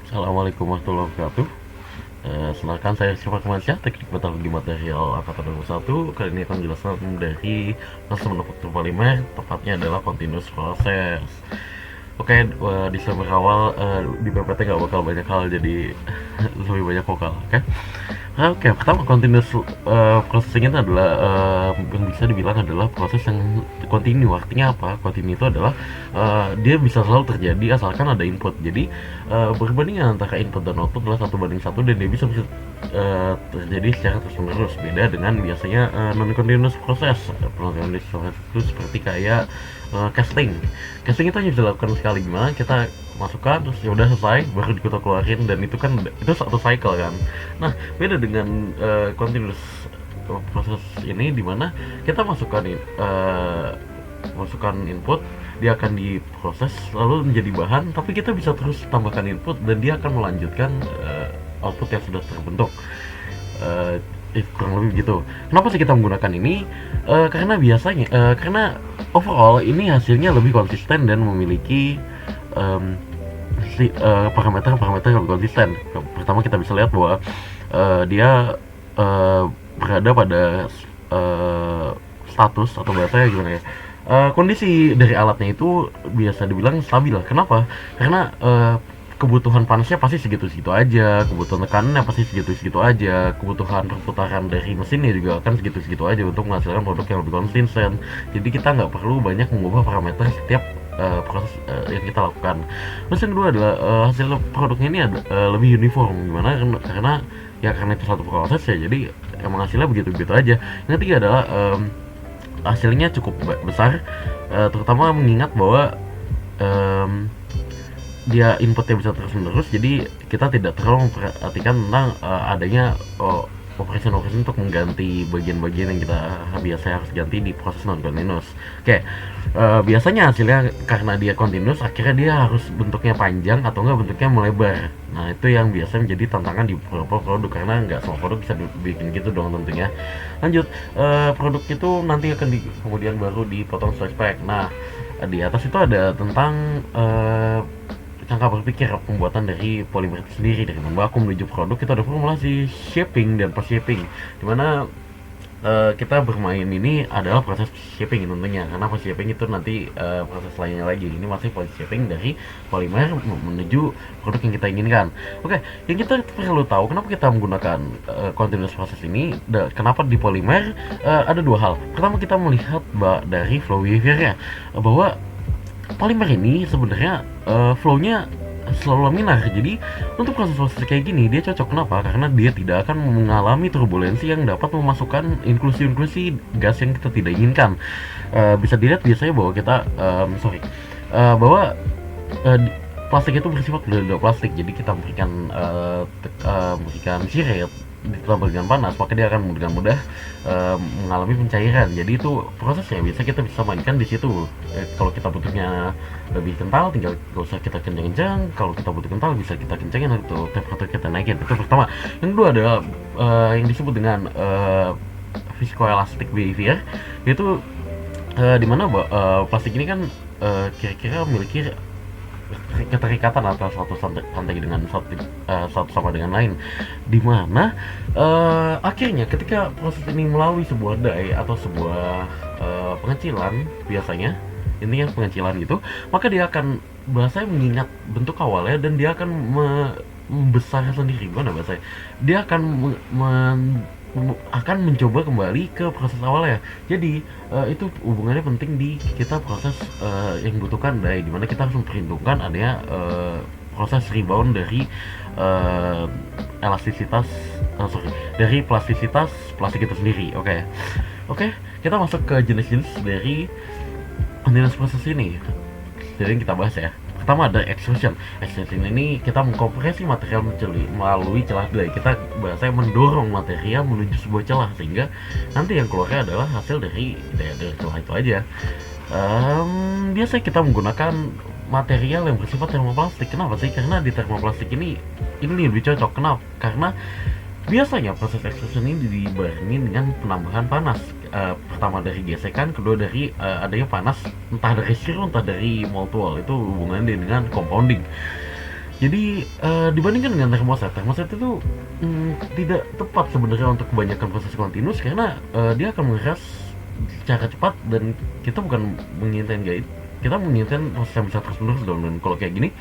Assalamualaikum warahmatullahi wabarakatuh. Senangkan saya Sifat Kemansyah, teknik metalurgi material angkatan 21. Kali ini akan menjelaskan dari proses manufaktur polimer, tepatnya adalah continuous process. Oke, disclaimer awal, di PPT nggak bakal banyak hal, jadi lebih banyak vokal, oke? Oke, pertama continuous processing itu adalah yang bisa dibilang adalah proses yang kontinu. Artinya apa? Kontinu itu adalah dia bisa selalu terjadi asalkan ada input. Jadi perbandingan antara input dan output adalah 1:1 dan dia bisa terjadi secara terus menerus. Beda dengan biasanya non continuous proses. Non continuous proses itu seperti kayak casting. Casting itu hanya bisa dilakukan sekali, gimana kita masukkan terus ya udah selesai baru kita keluarin, dan itu kan itu satu cycle kan. Nah, beda dengan continuous proses ini, dimana kita masukkan input, dia akan diproses lalu menjadi bahan, tapi kita bisa terus tambahkan input dan dia akan melanjutkan output yang sudah terbentuk. uh, Kurang lebih gitu. Kenapa sih kita menggunakan ini? Karena overall ini hasilnya lebih konsisten dan memiliki parameter-parameter yang lebih konsisten. Pertama, kita bisa lihat bahwa dia berada pada uh, status atau bahasanya gimana ya, kondisi dari alatnya itu biasa dibilang stabil. Kenapa? Karena kebutuhan panasnya pasti segitu-segitu aja, kebutuhan tekanannya pasti segitu-segitu aja, kebutuhan perputaran dari mesinnya juga akan segitu-segitu aja untuk menghasilkan produk yang lebih konsisten. Jadi kita nggak perlu banyak mengubah parameter setiap proses yang kita lakukan. Terus yang kedua adalah hasil produknya ini lebih uniform. Gimana? Karena itu satu proses ya, jadi emang hasilnya begitu-begitu aja. Yang ketiga adalah hasilnya cukup besar, terutama mengingat bahwa dia inputnya bisa terus menerus, jadi kita tidak terlalu memperhatikan tentang adanya operation untuk mengganti bagian-bagian yang kita biasa harus ganti di proses non continuous. Oke, biasanya hasilnya karena dia continuous, akhirnya dia harus bentuknya panjang atau enggak bentuknya melebar. Nah, itu yang biasa menjadi tantangan di beberapa produk, karena nggak semua produk bisa dibikin gitu dong tentunya. Lanjut, produk itu nanti akan kemudian baru dipotong sesuai spek. Nah, di atas itu ada tentang jangka berpikir pembuatan dari polimer itu sendiri, dari bahan baku menuju produk. Kita ada formulasi, shaping, dan post shaping, dimana kita bermain ini adalah proses shaping tentunya, karena post shaping itu nanti proses lainnya lagi. Ini masih post shaping dari polimer menuju produk yang kita inginkan. Oke, yang kita perlu tahu kenapa kita menggunakan continuous process ini, kenapa di polimer. Ada dua hal. Pertama, kita melihat dari flow behavior-nya, bahwa polimer ini sebenarnya flow-nya selalu laminar. Jadi untuk proses-proses kayak gini dia cocok. Kenapa? Karena dia tidak akan mengalami turbulensi yang dapat memasukkan inklusi-inklusi gas yang kita tidak inginkan. Bisa dilihat biasanya bahwa bahwa plastik itu bersifat plastik. Jadi kita memberikan siret ditambah dengan panas, maka dia akan dengan mudah mengalami pencairan. Jadi itu prosesnya biasa kita bisa mainkan di situ. Kalau kita butuhnya lebih kental, tinggal gak usah kita kencang-kencang. Kalau kita butuh kental, bisa kita kencangin atau temperatur kita naikin. Itu pertama. Yang kedua adalah yang disebut dengan viscoelastic behavior, yaitu dimana plastik ini kan kira-kira memiliki keterikatan antara satu santai dengan satu sama dengan lain, dimana akhirnya ketika proses ini melalui sebuah die atau sebuah pengecilan, biasanya intinya pengecilan gitu, maka dia akan bahasanya mengingat bentuk awalnya dan dia akan membesar sendiri. Gimana bahasanya, dia akan mencoba kembali ke proses awalnya. Jadi itu hubungannya penting di kita proses yang membutuhkan daya, dimana kita harus memperhitungkan adanya proses rebound dari elastisitas dari plastisitas plastik itu sendiri. Oke, kita masuk ke jenis-jenis dari continuous proses ini. Jadi yang kita bahas ya, pertama ada extrusion. Extrusion ini kita mengkompresi material melalui celah die. Kita bahasanya mendorong material menuju sebuah celah, sehingga nanti yang keluarnya adalah hasil dari celah itu aja. Biasanya kita menggunakan material yang bersifat termoplastik. Kenapa sih? Karena di termoplastik ini lebih cocok. Kenapa? Karena biasanya proses extrusion ini dibarengi dengan penambahan panas. Pertama dari gesekan, kedua dari adanya panas entah dari serum entah dari moltual. Itu hubungannya dengan compounding. Jadi dibandingkan dengan termoset itu tidak tepat sebenarnya untuk kebanyakan proses continuous karena dia akan mengeras secara cepat dan kita bukan menginginkan guide, kita menginginkan proses yang bisa terus menerus dong. Dan kalau kayak gini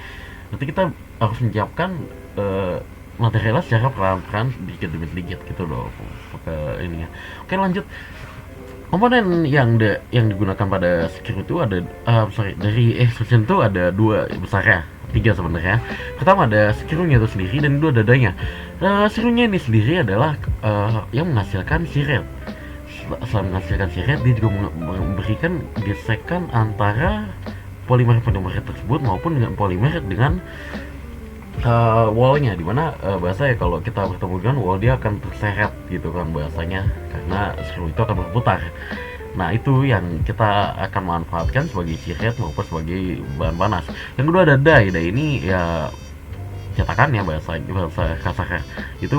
nanti kita harus menyiapkan eh, materialnya secara pelan-pelan sedikit demi sedikit gitu loh ke ininya. Oke, lanjut. Komponen yang digunakan pada screw itu ada dari extrusion itu ada dua besar ya, tiga sebenarnya. Pertama ada screw-nya itu sendiri dan kedua dadanya. Screw-nya ini sendiri adalah yang menghasilkan siret. Selain menghasilkan siret, dia juga memberikan gesekan antara polimer-polimer tersebut maupun dengan polimer dengan wallnya, dimana bahasa ya kalau kita bertemu dengan wall dia akan terseret gitu kan bahasanya karena screw itu akan berputar. Nah itu yang kita akan manfaatkan sebagai siret maupun sebagai bahan panas. Yang kedua ada die. Die ini ya cetakan ya bahasa kasar itu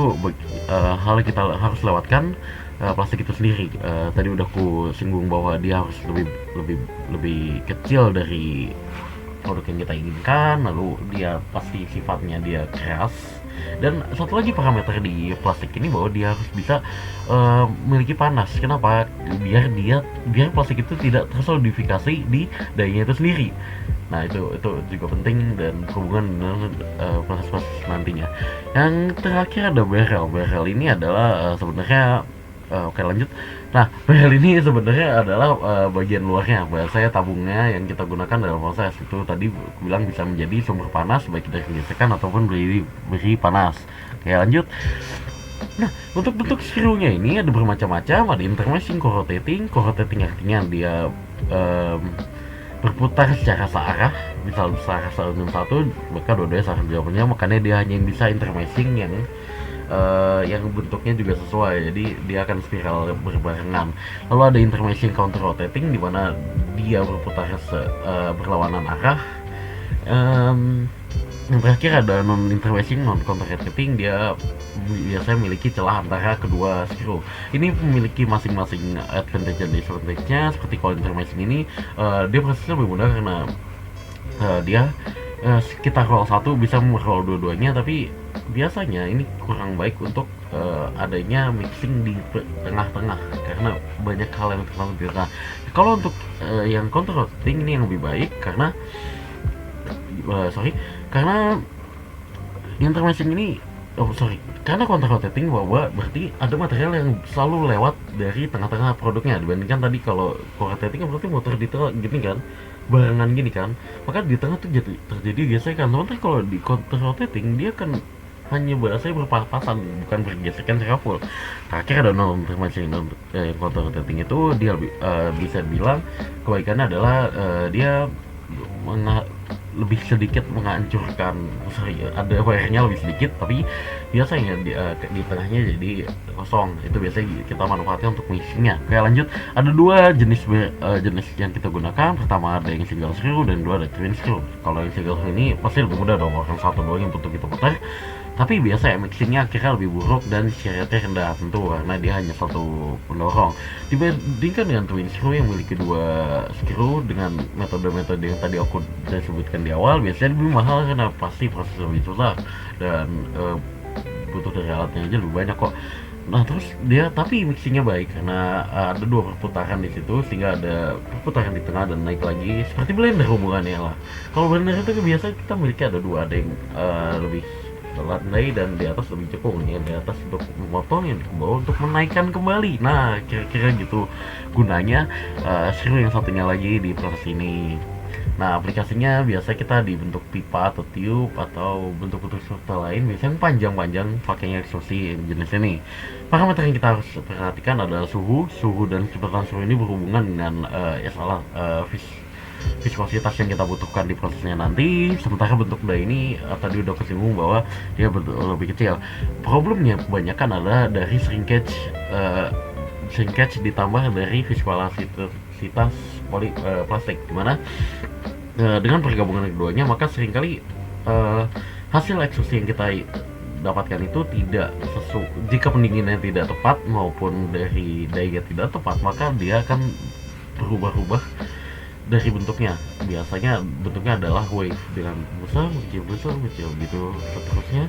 hal kita harus lewatkan plastik itu sendiri. Tadi udah ku singgung bahwa dia harus lebih kecil dari produk yang kita inginkan, lalu dia pasti sifatnya dia keras. Dan satu lagi parameter di plastik ini bahwa dia harus bisa memiliki panas. Kenapa? Biar plastik itu tidak tersolidifikasi di dayanya itu sendiri. Nah itu juga penting dan berhubungan dengan proses-proses nantinya. Yang terakhir ada barrel. Barrel ini adalah sebenarnya oke, lanjut. Nah, barrel ini sebenarnya adalah bagian luarnya, bahasanya tabungnya yang kita gunakan dalam proses itu tadi bilang bisa menjadi sumber panas baik dari gesekan ataupun beri panas. Oke, lanjut. Nah, untuk bentuk screw-nya ini ada bermacam-macam, ada intermeshing, co-rotating. Co-rotating artinya dia berputar secara searah, misal searah satu, maka dua-duanya searah jawabannya, makanya dia hanya bisa intermeshing yang bentuknya juga sesuai, jadi dia akan spiral berbarengan. Lalu ada intermeshing counter rotating di mana dia berputar berlawanan arah. Yang terakhir ada non intermeshing non counter rotating, dia biasanya memiliki celah antara kedua screw. Ini memiliki masing-masing advantage dan disadvantage-nya. Seperti kalau intermeshing ini dia prosesnya lebih mudah karena dia kita roll satu bisa meroll dua-duanya, tapi biasanya ini kurang baik untuk adanya mixing di tengah-tengah karena banyak hal yang terlalu di tengah. Kalau untuk yang counter rotating ini yang lebih baik karena karena intermeshing ini karena counter rotating bahwa berarti ada material yang selalu lewat dari tengah-tengah produknya, dibandingkan tadi kalau rotating berarti muter di tengah gini kan, barengan gini kan, maka di tengah tuh terjadi gesekan. Sementara kalau di counter rotating dia kan hanya bahasanya berpapasan, bukan bergesekan secara full. Terakhir ada non intermeshing. Counter rotating itu dia bisa bilang kebaikannya adalah dia lebih sedikit menghancurkan, ada wire-nya lebih sedikit, tapi biasanya di tengahnya jadi kosong. Itu biasanya kita manfaatkan untuk mixingnya. Oke, lanjut. Ada dua jenis yang kita gunakan. Pertama ada yang single screw dan kedua ada twin screw. Kalau yang single screw ini pasti lebih mudah dong, orang satu doang yang untuk kita putar. Tapi biasa ya mixingnya akhirnya lebih buruk dan sheretnya rendah tentu karena dia hanya satu pendorong. Dibandingkan dengan twin screw yang memiliki dua screw dengan metode-metode yang tadi aku sudah sebutkan di awal, biasanya lebih mahal karena pasti proses lebih susah dan butuh dari alatnya aja lebih banyak kok. Nah terus dia tapi mixingnya baik karena ada dua perputaran di situ sehingga ada perputaran di tengah dan naik lagi seperti blender hubungannya lah. Kalau blender itu biasa kita memiliki ada dua, ada yang lebih landai dan di atas lebih cekung, yang di atas untuk memotong, yang di bawah untuk menaikkan kembali. Nah kira-kira gitu gunanya screw yang satunya lagi di proses ini. Nah aplikasinya biasa kita di bentuk pipa atau tube atau bentuk-bentuk struktur lain, biasanya panjang-panjang pakainya ekstrusi jenis ini. Parameter yang kita harus perhatikan adalah suhu dan kecepatan suhu ini berhubungan dengan viskositas yang kita butuhkan di prosesnya nanti. Sementara bentuk die ini tadi udah kesinggung bahwa dia lebih kecil. Problemnya kebanyakan adalah dari shrinkage ditambah dari viskuositas plastik, dimana dengan pergabungan keduanya maka seringkali hasil ekstrusi yang kita dapatkan itu tidak sesuai. Jika pendinginannya tidak tepat maupun dari dye tidak tepat, maka dia akan berubah-ubah dari bentuknya. Biasanya bentuknya adalah wave dengan besar kecil gitu seterusnya.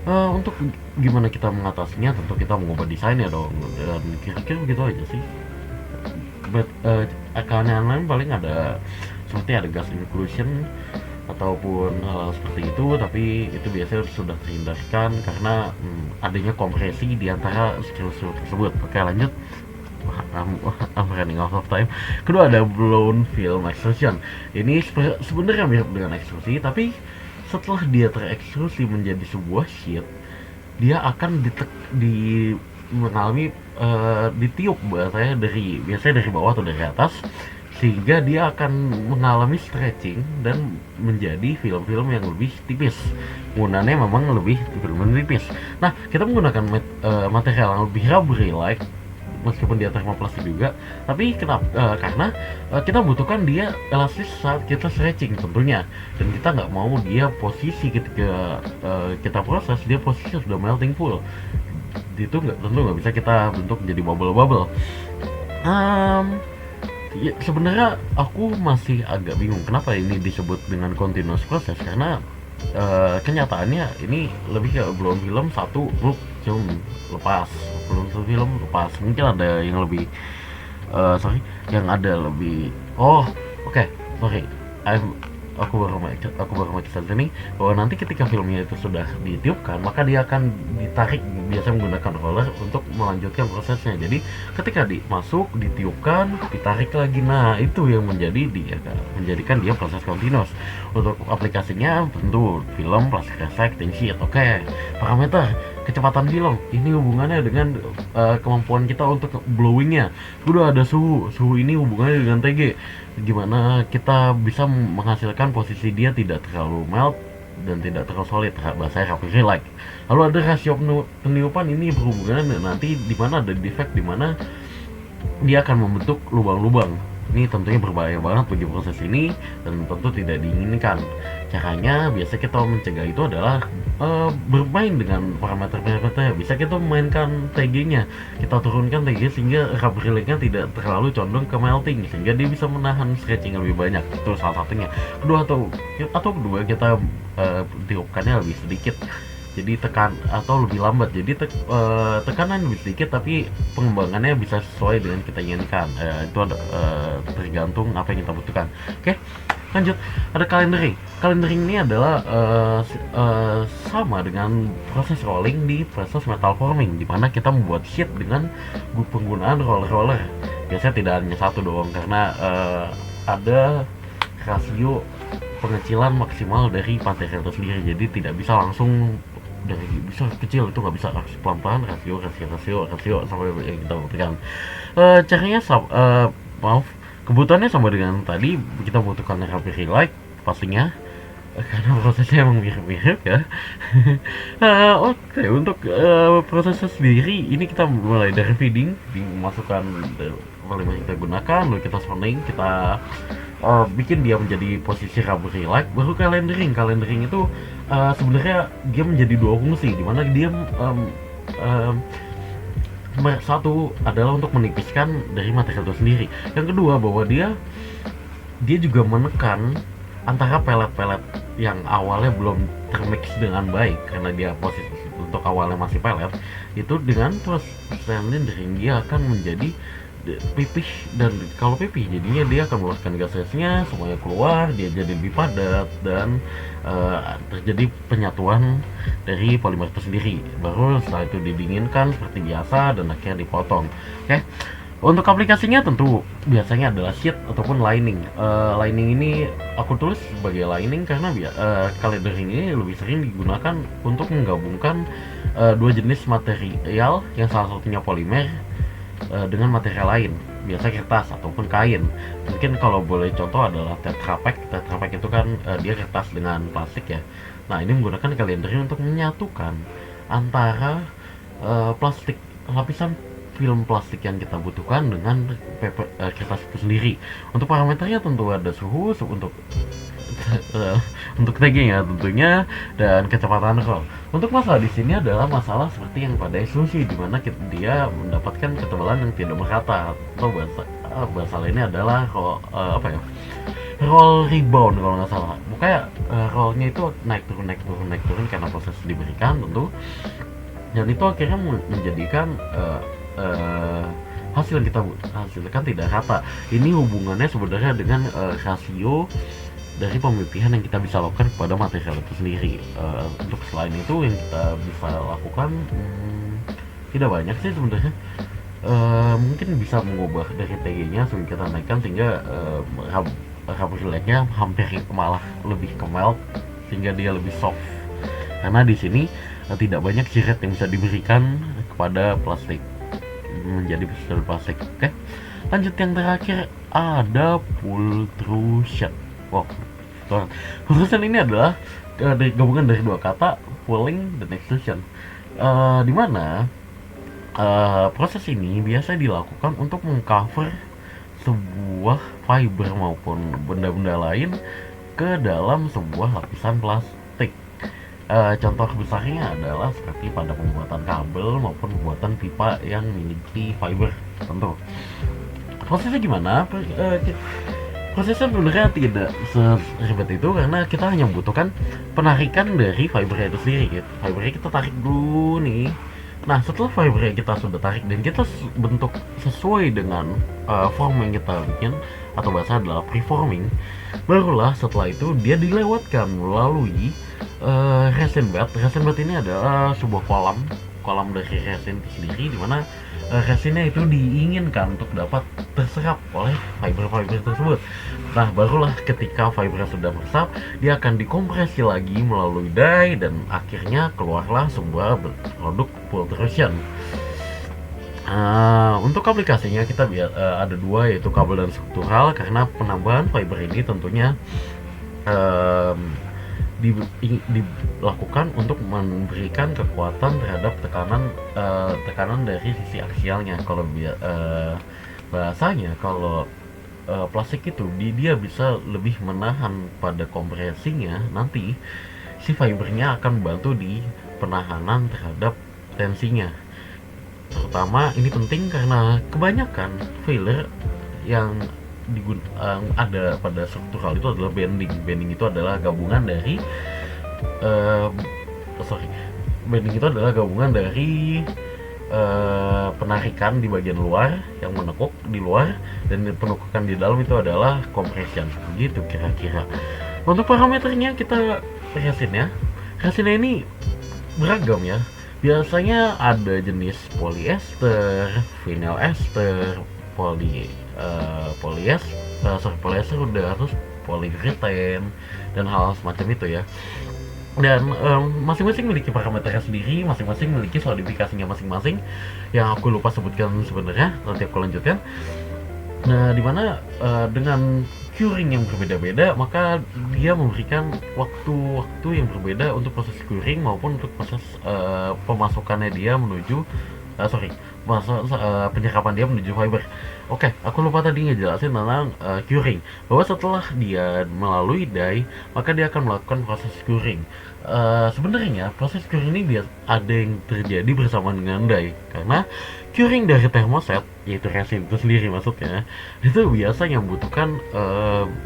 Untuk gimana kita mengatasinya, tentu kita mengubah desainnya dong, dan kira-kira begitu aja sih. Keanehan lain paling ada seperti ada gas inclusion ataupun hal seperti itu, tapi itu biasanya sudah terhindarkan karena adanya kompresi di antara skill tersebut. Oke, lanjut. I'm running out of time. Kedua ada blown film extrusion. Ini sebenarnya mirip dengan ekstrusi, tapi setelah dia terekstrusi menjadi sebuah sheet, dia akan mengalami ditiup biasanya dari bawah atau dari atas, sehingga dia akan mengalami stretching dan menjadi film-film yang lebih tipis. Penggunaannya memang lebih tipis. Nah, kita menggunakan material yang lebih rubbery like, meskipun dia termoplastik juga, tapi karena kita butuhkan dia elastis saat kita stretching tentunya, dan kita nggak mau dia posisi ketika kita proses dia posisi sudah melting full. Itu tentu nggak bisa kita bentuk jadi bubble. Ya, sebenarnya aku masih agak bingung kenapa ini disebut dengan continuous process, karena kenyataannya ini lebih ke blown film satu film lepas, mungkin ada yang lebih yang ada lebih sorry, aku baru mau sini bahwa nanti ketika filmnya itu sudah ditiupkan, maka dia akan ditarik, biasa menggunakan roller untuk melanjutkan prosesnya. Jadi ketika masuk, ditiupkan, ditarik lagi, nah itu yang menjadikan dia proses continuous. Untuk aplikasinya tentu film, plastic reflecting sheet. Oke, parameter kecepatan film ini hubungannya dengan kemampuan kita untuk blowingnya. Udah ada suhu ini hubungannya dengan TG, gimana kita bisa menghasilkan posisi dia tidak terlalu melt dan tidak terlalu solid, bahasa rubbery like. Lalu ada rasio peniupan, ini berhubungan nanti di mana ada defect, di mana dia akan membentuk lubang-lubang. Ini tentunya berbahaya banget bagi proses ini dan tentu tidak diinginkan. Caranya biasa kita mencegah itu adalah bermain dengan parameter-parameternya. Bisa kita memainkan TG-nya, kita turunkan TG sehingga rubbery like-nya tidak terlalu condong ke melting, sehingga dia bisa menahan stretching lebih banyak. Itu salah satunya. Kedua kita tiupkannya lebih sedikit, jadi lebih lambat, jadi tekanan lebih sedikit tapi pengembangannya bisa sesuai dengan kita inginkan. Itu tergantung apa yang kita butuhkan. Oke, lanjut. Ada calendering ini adalah sama dengan proses rolling di proses metal forming, di mana kita membuat sheet dengan penggunaan roller. Biasanya tidak hanya satu doang, karena ada rasio pengecilan maksimal dari material itu sendiri, jadi tidak bisa langsung dari besar kecil, itu nggak bisa, harus pelan-pelan, rasio sampai yang kita butuhkan. Caranya kebutuhannya sama dengan tadi, kita butuhkan rubbery like pastinya, karena prosesnya emang mirip-mirip ya. Oke, untuk prosesnya sendiri ini kita mulai dari feeding, dimasukkan polymer yang kita gunakan, lalu kita sounding, kita bikin dia menjadi posisi rubbery like, baru calendering itu sebenarnya dia menjadi dua fungsi, dimana dia satu adalah untuk menipiskan dari material itu sendiri, yang kedua bahwa dia juga menekan antara pelet-pelet yang awalnya belum termix dengan baik, karena dia posisi untuk awalnya masih pelet, itu dengan terus calendering dia akan menjadi pipih, dan kalau pipih jadinya dia akan mengeluarkan gasnya, semuanya keluar, dia jadi lebih padat dan terjadi penyatuan dari polimer itu sendiri. Baru setelah itu didinginkan seperti biasa dan akhirnya dipotong. Oke. Untuk aplikasinya tentu biasanya adalah sheet ataupun lining. Lining ini aku tulis sebagai lining karena calendering ini lebih sering digunakan untuk menggabungkan dua jenis material yang salah satunya polimer dengan material lain, biasa kertas ataupun kain. Mungkin kalau boleh contoh adalah Tetra Pak itu kan dia kertas dengan plastik ya. Nah, ini menggunakan calendering untuk menyatukan antara lapisan film plastik yang kita butuhkan dengan kertas itu sendiri. Untuk parameternya tentu ada suhu untuk untuk tagging ya tentunya, dan kecepatan roll. Untuk masalah di sini adalah masalah seperti yang pada eksklusi, di mana dia mendapatkan ketebalan yang tidak merata, atau bahasa lainnya adalah apa ya, roll rebound kalau nggak salah. Pokoknya rollnya itu naik turun karena proses diberikan tentu, dan itu akhirnya menjadikan hasil yang kita hasilkan tidak rata. Ini hubungannya sebenarnya dengan rasio dari pemilihan yang kita bisa lakukan kepada material itu sendiri. Untuk selain itu yang kita bisa lakukan tidak banyak sih sebenarnya. Mungkin bisa mengubah dari TG-nya sehingga kita naikkan sehingga rubber leg-nya hampir malah lebih ke melt sehingga dia lebih soft. Karena di sini tidak banyak siret yang bisa diberikan kepada plastik menjadi besar plastik. Oke, lanjut yang terakhir ada pultrusion. Wow, pultrusion ini adalah gabungan dari dua kata, pulling dan extrusion, di mana proses ini biasa dilakukan untuk mengcover sebuah fiber maupun benda-benda lain ke dalam sebuah lapisan plastik. Contoh besarnya adalah seperti pada pembuatan kabel maupun pembuatan pipa yang memiliki fiber tentu. Prosesnya gimana? Prosesnya sebenarnya tidak seribet itu karena kita hanya membutuhkan penarikan dari fibernya itu sendiri gitu. Fibernya kita tarik dulu nih. Nah, setelah fibernya kita sudah tarik dan kita bentuk sesuai dengan form yang kita bikin, atau bahasa adalah preforming, barulah setelah itu dia dilewatkan melalui resin bed. Resin bed ini adalah sebuah kolam dari resin itu sendiri, dimana resinnya itu diinginkan untuk dapat terserap oleh fiber-fiber tersebut. Nah, barulah ketika fibernya sudah meresap, dia akan dikompresi lagi melalui die dan akhirnya keluarlah sebuah produk pultrusion. Untuk aplikasinya kita ada dua, yaitu kabel dan struktural, karena penambahan fiber ini tentunya dilakukan untuk memberikan kekuatan terhadap tekanan dari sisi aksialnya. Kalau bahasanya kalau plastik itu dia bisa lebih menahan pada kompresinya, nanti si fibernya akan membantu di penahanan terhadap tensinya. Terutama ini penting karena kebanyakan filler yang ada pada struktural itu adalah bending. Bending itu adalah gabungan dari penarikan di bagian luar yang menekuk di luar, dan penekukan di dalam itu adalah compression. Begitu kira-kira. Untuk parameternya kita resinnya ini beragam ya. Biasanya ada jenis polyester, vinyl ester, polyester udah, terus polyurethane dan hal semacam itu ya. Dan masing-masing memiliki parameternya sendiri, masing-masing memiliki solidifikasinya masing-masing yang aku lupa sebutkan sebenarnya, nanti aku lanjutkan. Nah, dimana dengan curing yang berbeda-beda, maka dia memberikan waktu-waktu yang berbeda untuk proses curing maupun untuk proses pemasukannya dia menuju penyerapan dia menuju fiber. Oke, aku lupa tadi ngejelasin tentang curing, bahwa setelah dia melalui die, maka dia akan melakukan proses curing. Sebenarnya proses curing ini ada yang terjadi bersama dengan die, karena curing dari termoset, yaitu resin itu sendiri maksudnya, itu biasanya membutuhkan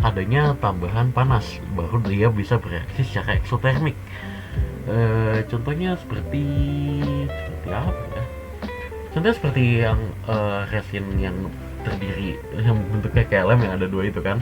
adanya tambahan panas baru dia bisa bereaksi secara eksotermik. Contohnya seperti apa ya? Contohnya seperti yang resin yang terdiri yang bentuknya kayak lem yang ada dua itu kan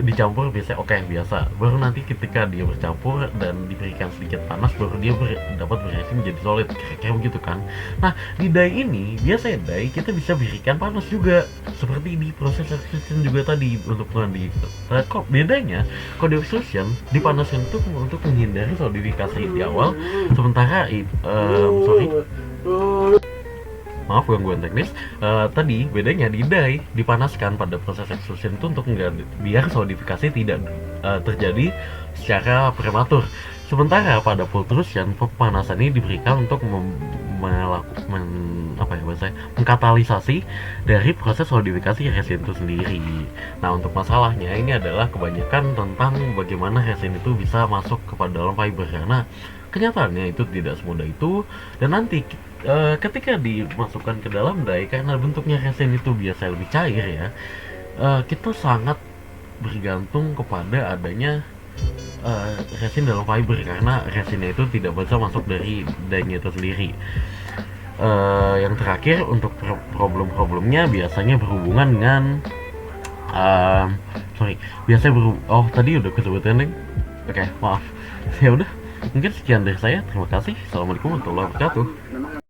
dicampur biasa, baru nanti ketika dia bercampur dan diberikan sedikit panas baru dia dapat bereaksi menjadi solid, kayak begitu kan. Nah, di die ini biasanya die kita bisa berikan panas juga seperti di proses extrusion juga tadi. Untuk di kok bedanya kalau di extrusion dipanaskan itu untuk menghindari solidifikasi di awal, sementara maaf gangguan teknis. Tadi bedanya di die dipanaskan pada proses extrusion itu untuk biar solidifikasi tidak terjadi secara prematur. Sementara pada pultrusion pemanasan ini diberikan untuk mengkatalisasi dari proses solidifikasi resin itu sendiri. Nah, untuk masalahnya ini adalah kebanyakan tentang bagaimana resin itu bisa masuk kepada dalam fiber, karena kenyataannya itu tidak semudah itu. Dan nanti ketika dimasukkan ke dalam die, karena bentuknya resin itu biasa lebih cair ya, kita sangat bergantung kepada adanya resin dalam fiber, karena resinnya itu tidak bisa masuk dari die-nya itu sendiri. Yang terakhir untuk problem-problemnya biasanya berhubungan dengan tadi udah kesebutan nih. Oke, maaf. Ya udah, mungkin sekian dari saya. Terima kasih. Assalamualaikum warahmatullahi wabarakatuh.